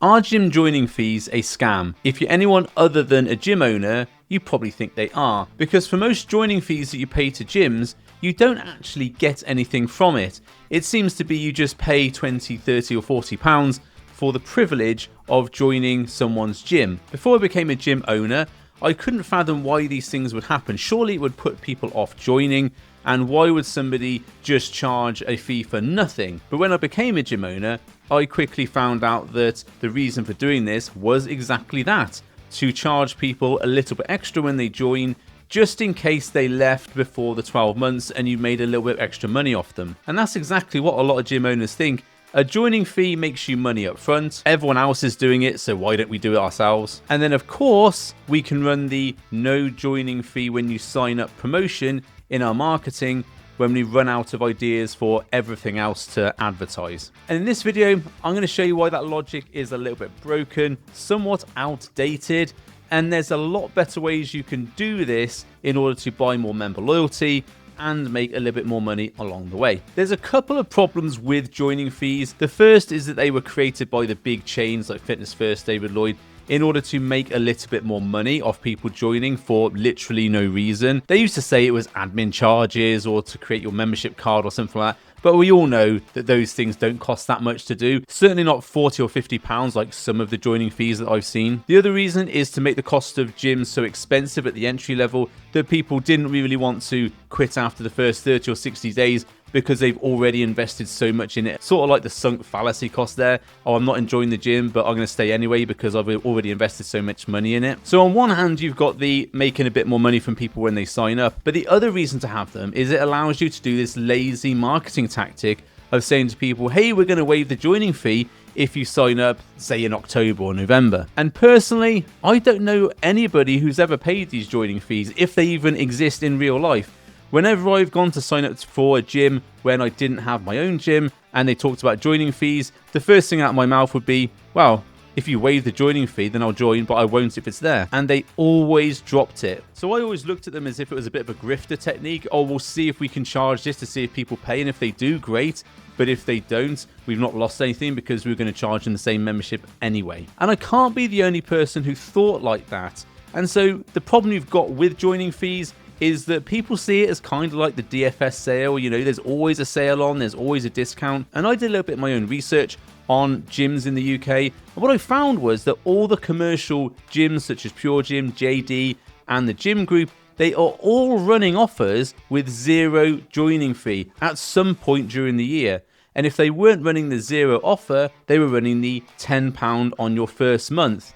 Are gym joining fees a scam? If you're anyone other than a gym owner, you probably think they are, because for most joining fees that you pay to gyms, you don't actually get anything from it. It seems to be you just pay 20, 30 or 40 pounds for the privilege of joining someone's gym. Before I became a gym owner, I couldn't fathom why these things would happen. Surely it would put people off joining, and why would somebody just charge a fee for nothing? But when I became a gym owner, I quickly found out that the reason for doing this was exactly that, to charge people a little bit extra when they join, just in case they left before the 12 months and you made a little bit extra money off them. And that's exactly what a lot of gym owners think. A joining fee makes you money up front. Everyone else is doing it, so why don't we do it ourselves? And then of course, we can run the no joining fee when you sign up promotion in our marketing when we run out of ideas for everything else to advertise. And in this video, I'm going to show you why that logic is a little bit broken, somewhat outdated, and there's a lot better ways you can do this in order to buy more member loyalty and make a little bit more money along the way. There's a couple of problems with joining fees. The first is that they were created by the big chains like Fitness First, David Lloyd, in order to make a little bit more money off people joining for literally no reason. They used to say it was admin charges or to create your membership card or something like that. But we all know that those things don't cost that much to do. Certainly not 40 or 50 pounds like some of the joining fees that I've seen. The other reason is to make the cost of gyms so expensive at the entry level that people didn't really want to quit after the first 30 or 60 days because they've already invested so much in it. Sort of like the sunk fallacy cost there. Oh, I'm not enjoying the gym, but I'm going to stay anyway because I've already invested so much money in it. So on one hand, you've got the making a bit more money from people when they sign up. But the other reason to have them is it allows you to do this lazy marketing tactic of saying to people, hey, we're going to waive the joining fee if you sign up, say in October or November. And personally, I don't know anybody who's ever paid these joining fees, if they even exist in real life. Whenever I've gone to sign up for a gym when I didn't have my own gym and they talked about joining fees, the first thing out of my mouth would be, well, if you waive the joining fee, then I'll join, but I won't if it's there. And they always dropped it. So I always looked at them as if it was a bit of a grifter technique. Oh, we'll see if we can charge this to see if people pay. And if they do, great. But if they don't, we've not lost anything because we're going to charge them the same membership anyway. And I can't be the only person who thought like that. And so the problem you've got with joining fees is that people see it as kind of like the DFS sale. You know, there's always a sale on, there's always a discount. And I did a little bit of my own research on gyms in the UK. And what I found was that all the commercial gyms such as Pure Gym, JD, and the Gym Group, they are all running offers with zero joining fee at some point during the year. And if they weren't running the zero offer, they were running the £10 on your first month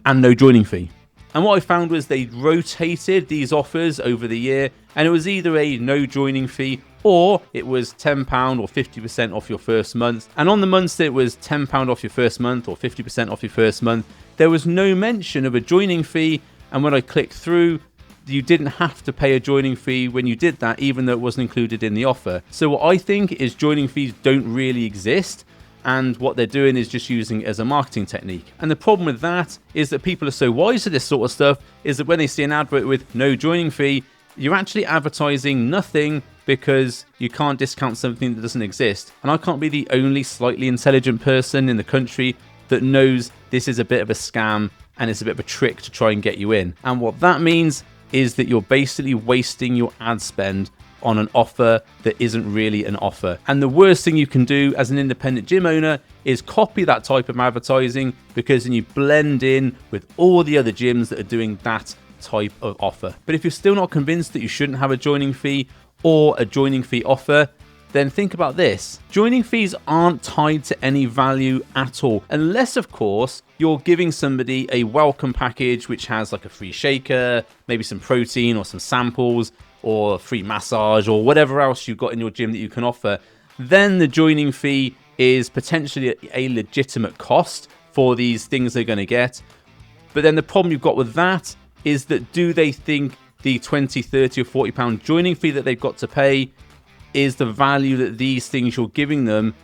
and no joining fee. And what I found was they rotated these offers over the year, and it was either a no joining fee or it was £10 or 50% off your first month. And on the months that it was £10 off your first month or 50% off your first month, there was no mention of a joining fee. And when I clicked through, you didn't have to pay a joining fee when you did that, even though it wasn't included in the offer. So what I think is joining fees don't really exist. And what they're doing is just using it as a marketing technique. And the problem with that is that people are so wise to this sort of stuff is that when they see an advert with no joining fee, you're actually advertising nothing because you can't discount something that doesn't exist. And I can't be the only slightly intelligent person in the country that knows this is a bit of a scam and it's a bit of a trick to try and get you in. And what that means is that you're basically wasting your ad spend on an offer that isn't really an offer. And the worst thing you can do as an independent gym owner is copy that type of advertising, because then you blend in with all the other gyms that are doing that type of offer. But if you're still not convinced that you shouldn't have a joining fee or a joining fee offer, then think about this. Joining fees aren't tied to any value at all, unless of course you're giving somebody a welcome package which has like a free shaker, maybe some protein or some samples, or a free massage or whatever else you've got in your gym that you can offer. Then the joining fee is potentially a legitimate cost for these things they're going to get. But then the problem you've got with that is that do they think the 20, 30 or 40 pound joining fee that they've got to pay is the value that these things you're giving them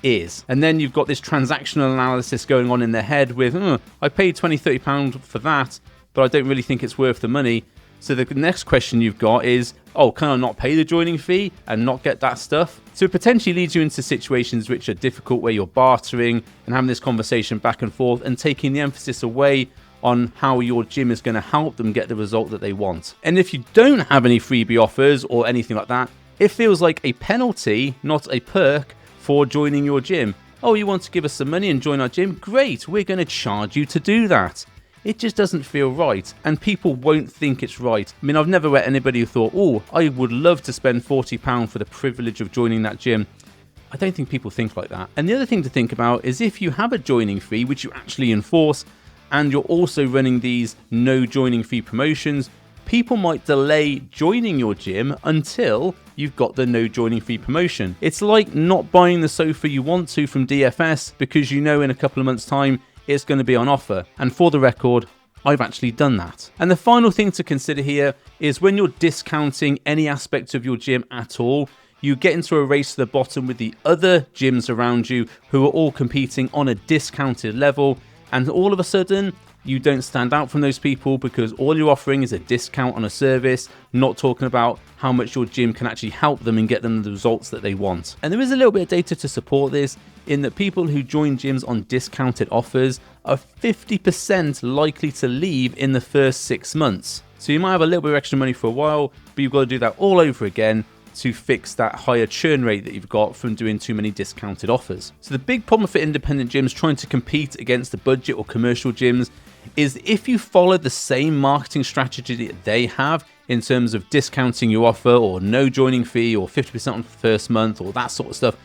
is? And then you've got this transactional analysis going on in their head with, I paid 20, 30 pound for that, but I don't really think it's worth the money. So the next question you've got is, oh, can I not pay the joining fee and not get that stuff? So it potentially leads you into situations which are difficult, where you're bartering and having this conversation back and forth and taking the emphasis away on how your gym is going to help them get the result that they want. And if you don't have any freebie offers or anything like that, it feels like a penalty, not a perk, for joining your gym. Oh, you want to give us some money and join our gym? Great, we're going to charge you to do that. It just doesn't feel right, and people won't think it's right. I mean, I've never met anybody who thought, oh, I would love to spend £40 for the privilege of joining that gym. I don't think people think like that. And the other thing to think about is if you have a joining fee, which you actually enforce, and you're also running these no joining fee promotions, people might delay joining your gym until you've got the no joining fee promotion. It's like not buying the sofa you want to from DFS because you know in a couple of months' time it's going to be on offer. And for the record, I've actually done that. And the final thing to consider here is when you're discounting any aspect of your gym at all, you get into a race to the bottom with the other gyms around you who are all competing on a discounted level, and all of a sudden you don't stand out from those people because all you're offering is a discount on a service, not talking about how much your gym can actually help them and get them the results that they want. And there is a little bit of data to support this, in that people who join gyms on discounted offers are 50% likely to leave in the first 6 months. So you might have a little bit of extra money for a while, but you've got to do that all over again to fix that higher churn rate that you've got from doing too many discounted offers. So the big problem for independent gyms trying to compete against the budget or commercial gyms is if you follow the same marketing strategy that they have in terms of discounting your offer or no joining fee or 50% on the first month or that sort of stuff,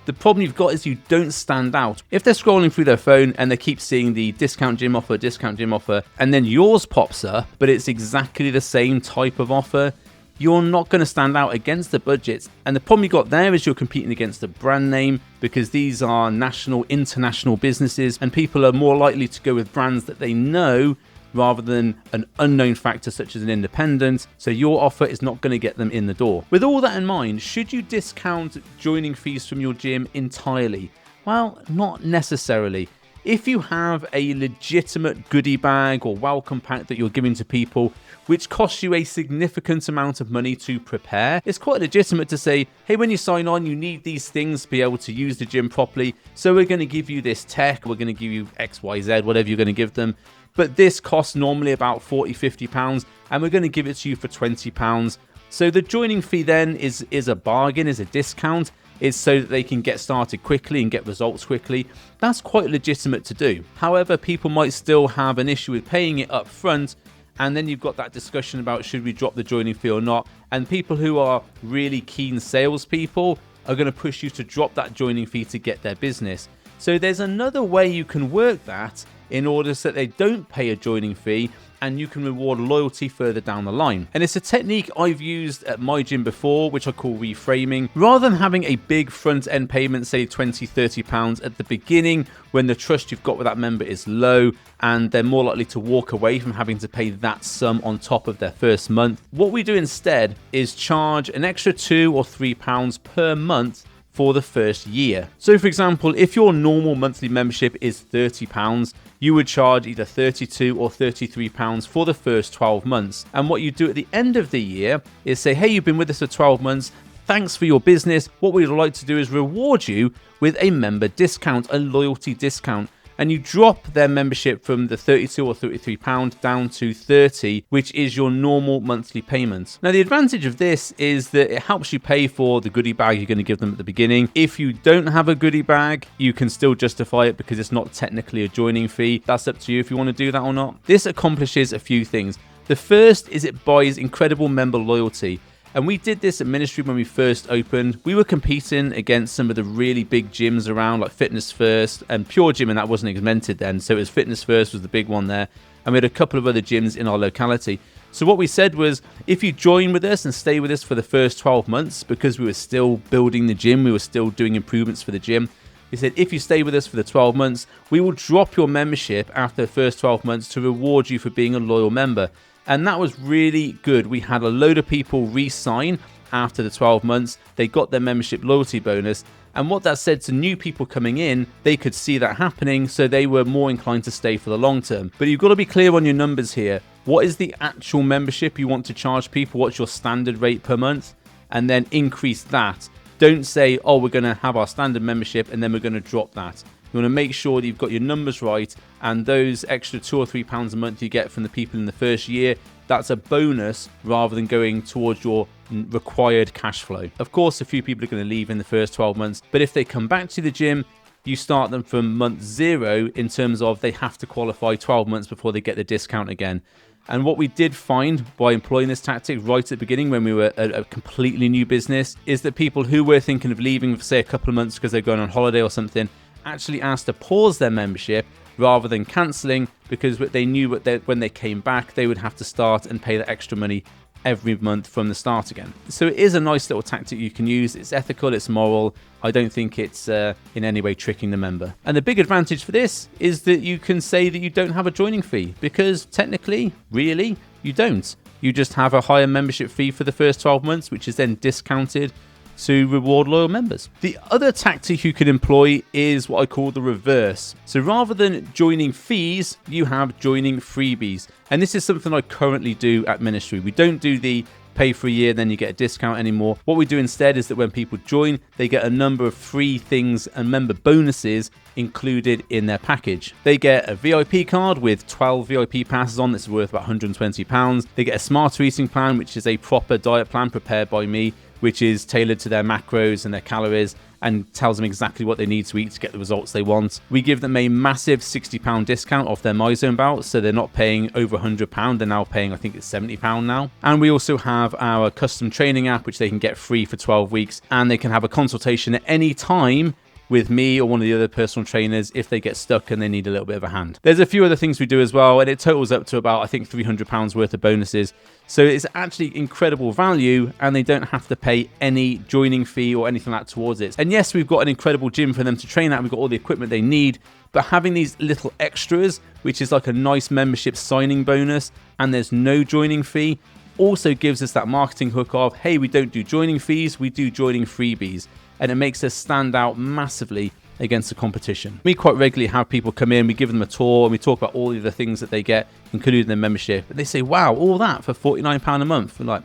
the problem you've got is you don't stand out. If they're scrolling through their phone and they keep seeing the discount gym offer, and then yours pops up, but it's exactly the same type of offer, you're not going to stand out against the budgets. And the problem you got there is you're competing against a brand name, because these are national, international businesses, and people are more likely to go with brands that they know rather than an unknown factor such as an independent. So your offer is not going to get them in the door. With all that in mind, should you discount joining fees from your gym entirely? Well, not necessarily. If you have a legitimate goodie bag or welcome pack that you're giving to people, which costs you a significant amount of money to prepare, it's quite legitimate to say, hey, when you sign on, you need these things to be able to use the gym properly. So we're going to give you this tech, we're going to give you X, Y, Z, whatever you're going to give them. But this costs normally about £40, £50, and we're going to give it to you for £20. So the joining fee then is a bargain, is a discount. It's so that they can get started quickly and get results quickly. That's quite legitimate to do. However, people might still have an issue with paying it up front, and then you've got that discussion about should we drop the joining fee or not. And people who are really keen salespeople are going to push you to drop that joining fee to get their business. So there's another way you can work that in order so that they don't pay a joining fee and you can reward loyalty further down the line. And it's a technique I've used at my gym before, which I call reframing. Rather than having a big front end payment, say £20, £30 at the beginning, when the trust you've got with that member is low and they're more likely to walk away from having to pay that sum on top of their first month, what we do instead is charge an extra £2 or £3 per month for the first year. So for example, if your normal monthly membership is £30, you would charge either £32 or £33 for the first 12 months. And what you do at the end of the year is say, hey, you've been with us for 12 months. Thanks for your business. What we'd like to do is reward you with a member discount, a loyalty discount. And you drop their membership from the £32 or £33 down to £30, which is your normal monthly payment. Now, the advantage of this is that it helps you pay for the goodie bag you're going to give them at the beginning. If you don't have a goodie bag, you can still justify it because it's not technically a joining fee. That's up to you if you want to do that or not. This accomplishes a few things. The first is it buys incredible member loyalty. And we did this at Ministry when we first opened. We were competing against some of the really big gyms around, like Fitness First and Pure Gym, and that wasn't invented then. So it was Fitness First was the big one there. And we had a couple of other gyms in our locality. So what we said was, if you join with us and stay with us for the first 12 months, because we were still building the gym, we were still doing improvements for the gym, we said, if you stay with us for the 12 months, we will drop your membership after the first 12 months to reward you for being a loyal member. And that was really good. We had a load of people re-sign after the 12 months. They got their membership loyalty bonus. And what that said to new people coming in, they could see that happening, so they were more inclined to stay for the long term. But you've got to be clear on your numbers here. What is the actual membership you want to charge people? What's your standard rate per month? And then increase that. Don't say, oh, we're going to have our standard membership and then we're going to drop that. You want to make sure that you've got your numbers right, and those extra £2 or £3 a month you get from the people in the first year, that's a bonus rather than going towards your required cash flow. Of course, a few people are going to leave in the first 12 months, but if they come back to the gym, you start them from month 0 in terms of they have to qualify 12 months before they get the discount again. And what we did find by employing this tactic right at the beginning when we were a completely new business is that people who were thinking of leaving for, say, a couple of months because they're going on holiday or something, actually asked to pause their membership rather than cancelling, because they knew when they came back, they would have to start and pay the extra money every month from the start again. So it is a nice little tactic you can use. It's ethical, it's moral. I don't think it's in any way tricking the member. And the big advantage for this is that you can say that you don't have a joining fee, because technically, really, you don't. You just have a higher membership fee for the first 12 months, which is then discounted to reward loyal members. The other tactic you can employ is what I call the reverse. So rather than joining fees, you have joining freebies. And this is something I currently do at Ministry. We don't do the pay for a year, then you get a discount anymore. What we do instead is that when people join, they get a number of free things and member bonuses included in their package. They get a VIP card with 12 VIP passes on that's worth about £120. They get a smarter eating plan, which is a proper diet plan prepared by me, which is tailored to their macros and their calories and tells them exactly what they need to eat to get the results they want. We give them a massive £60 discount off their Myzone bouts, so they're not paying over £100, they're now paying, I think it's £70 now. And we also have our custom training app, which they can get free for 12 weeks, and they can have a consultation at any time with me or one of the other personal trainers if they get stuck and they need a little bit of a hand. There's a few other things we do as well, and it totals up to about, I think, £300 worth of bonuses. So it's actually incredible value, and they don't have to pay any joining fee or anything like that towards it. And yes, we've got an incredible gym for them to train at. We've got all the equipment they need, but having these little extras, which is like a nice membership signing bonus, and there's no joining fee, also gives us that marketing hook of, hey, we don't do joining fees, we do joining freebies. And it makes us stand out massively against the competition. We quite regularly have people come in, we give them a tour, and we talk about all of the things that they get included in their membership. And they say, wow, all that for £49 a month? We're like,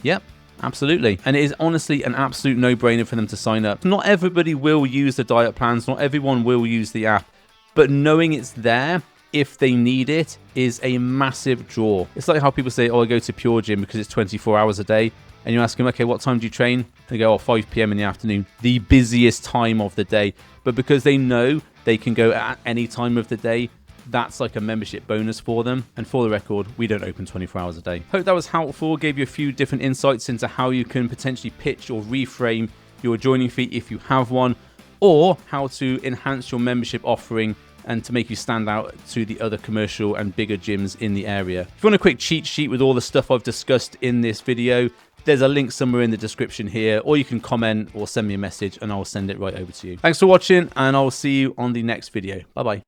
yep, absolutely. And it is honestly an absolute no-brainer for them to sign up. Not everybody will use the diet plans, not everyone will use the app, but knowing it's there if they need it is a massive draw. It's like how people say, oh, I go to Pure Gym because it's 24 hours a day. And you ask them, okay, what time do you train? They go, 5 p.m. in the afternoon, the busiest time of the day. But because they know they can go at any time of the day, that's like a membership bonus for them. And for the record, we don't open 24 hours a day. Hope that was helpful, gave you a few different insights into how you can potentially pitch or reframe your joining fee if you have one, or how to enhance your membership offering and to make you stand out to the other commercial and bigger gyms in the area. If you want a quick cheat sheet with all the stuff I've discussed in this video, there's a link somewhere in the description here, or you can comment or send me a message and I'll send it right over to you. Thanks for watching, and I'll see you on the next video. Bye-bye.